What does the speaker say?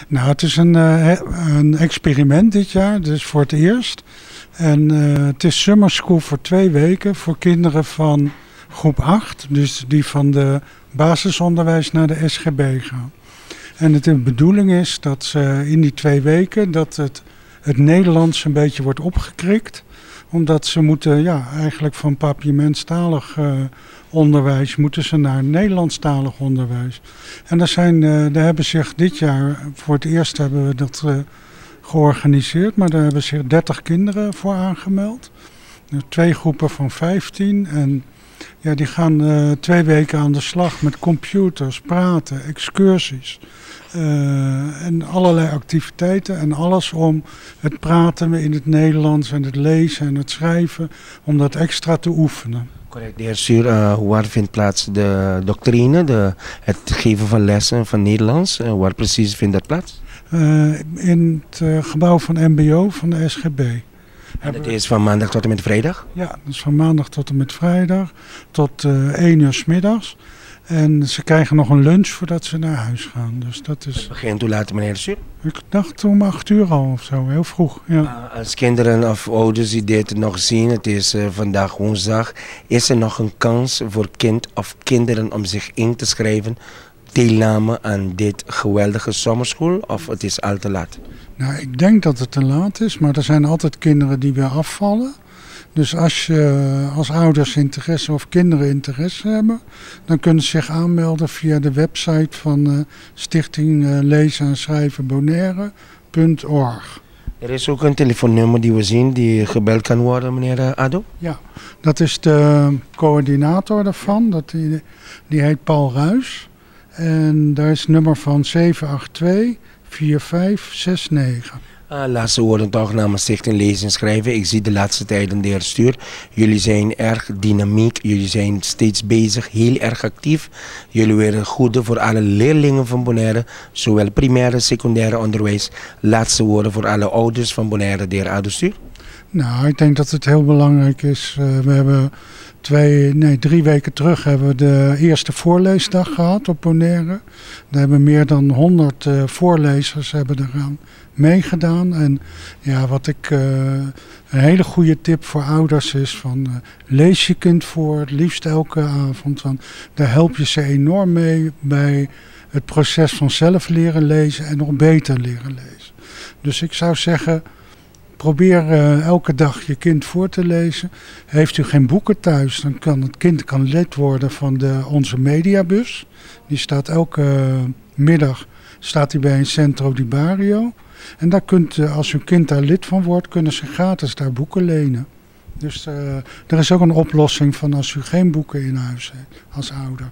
Nou, het is een experiment dit jaar, dus voor het eerst. En het is summer school voor 2 weken voor kinderen van groep 8. Dus die van de basisonderwijs naar de SGB gaan. En de bedoeling is dat ze in die 2 weken dat het Nederlands een beetje wordt opgekrikt. Omdat ze moeten, ja, eigenlijk van papiamenstalig onderwijs moeten ze naar Nederlandstalig onderwijs. En daar hebben zich dit jaar, voor het eerst hebben we dat georganiseerd, maar daar hebben zich 30 kinderen voor aangemeld. 2 groepen van 15 en ja, die gaan 2 weken aan de slag met computers, praten, excursies. En allerlei activiteiten en alles om het praten in het Nederlands en het lezen en het schrijven, om dat extra te oefenen. Correct, de heer Stuur, waar vindt plaats de doctrine, het geven van lessen van Nederlands? Waar precies vindt dat plaats? In het gebouw van MBO van de SGB. En dat is van maandag tot en met vrijdag? Ja, dat is van maandag tot en met vrijdag tot 1 uur 's middags. En ze krijgen nog een lunch voordat ze naar huis gaan. Dus dat is... Het begint hoe laat, meneer de Stuur? Ik dacht om 8 uur al of zo, heel vroeg. Ja. Als kinderen of ouders die dit nog zien, het is vandaag woensdag, is er nog een kans voor kind of kinderen om zich in te schrijven, deelname aan dit geweldige zomerschool, of het is al te laat? Nou, ik denk dat het te laat is, maar er zijn altijd kinderen die weer afvallen. Dus als je als ouders interesse of kinderen interesse hebben, dan kunnen ze zich aanmelden via de website van Stichting Lezen en Schrijven Bonaire.org. Er is ook een telefoonnummer die we zien die gebeld kan worden, meneer Ado? Ja, dat is de coördinator daarvan, die heet Paul Ruijs. En daar is het nummer van 782-4569. Laatste woorden toch namens Stichting Lezen en Schrijven. Ik zie de laatste tijden de heer Stuur. Jullie zijn erg dynamiek, jullie zijn steeds bezig, heel erg actief. Jullie willen het goede voor alle leerlingen van Bonaire, zowel primaire, secundaire onderwijs. Laatste woorden voor alle ouders van Bonaire, de heer Ado Stuur. Nou, ik denk dat het heel belangrijk is. We hebben 3 weken terug hebben we de eerste voorleesdag gehad op Bonaire. Daar hebben meer dan 100 voorlezers eraan meegedaan. En ja, wat ik een hele goede tip voor ouders is van lees je kind voor, het liefst elke avond. Want daar help je ze enorm mee bij het proces van zelf leren lezen en nog beter leren lezen. Dus ik zou zeggen, probeer elke dag je kind voor te lezen. Heeft u geen boeken thuis, dan kan het kind lid worden van onze mediabus. Die staat elke middag bij een Centro di Barrio. En daar als uw kind daar lid van wordt, kunnen ze gratis daar boeken lenen. Dus er is ook een oplossing van als u geen boeken in huis heeft als ouder.